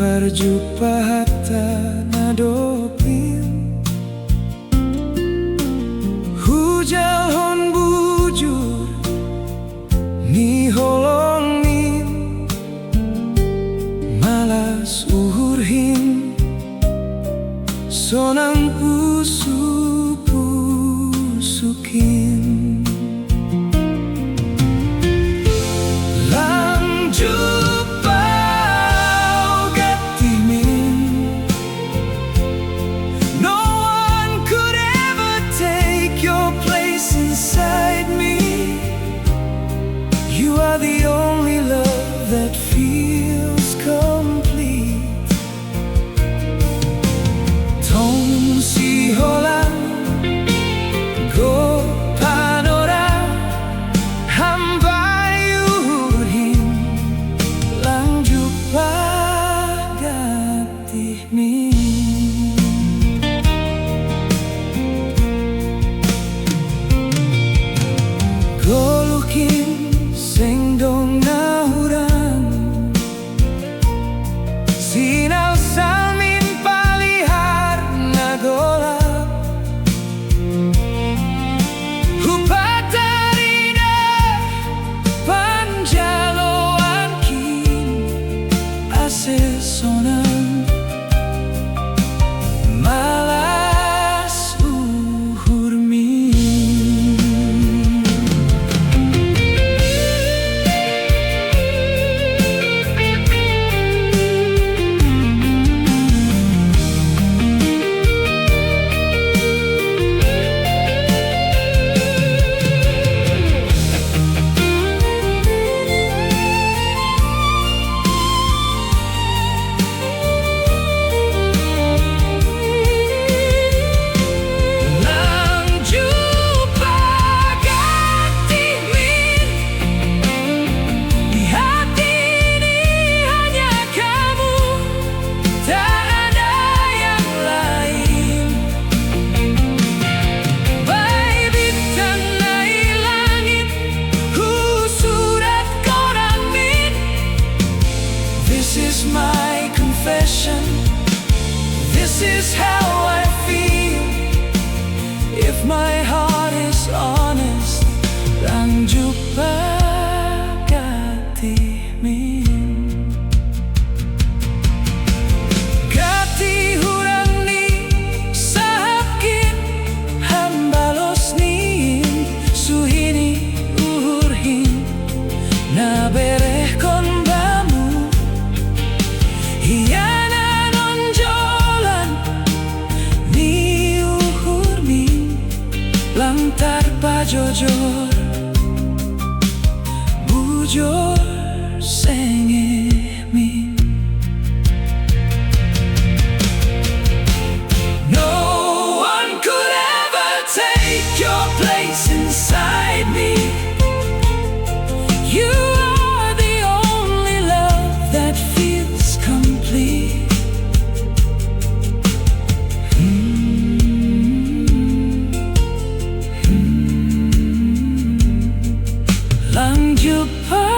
Perjumpaan nadopin hujan bujur ni holongin malas uhurhin sonang pusukin the only love that feels complete. Tong si hola go panora hambayuhin lang jupa gatih mi. Go looking sing dong nahuran sinal salmin palihar nagolap hupatarina panjaloan kin asesonan malas uhur min. This is my confession. This is how I feel. If my heart is honest, lang jupa gatih min. Gatih hurang ni sahapkin hambalos niin suhini uhurhin na bereh kon hiyana nonjolan ni uhur min lantar pajojor bujur senge min. No one could ever take your place inside me. You are the only love that feels complete. Lang jupa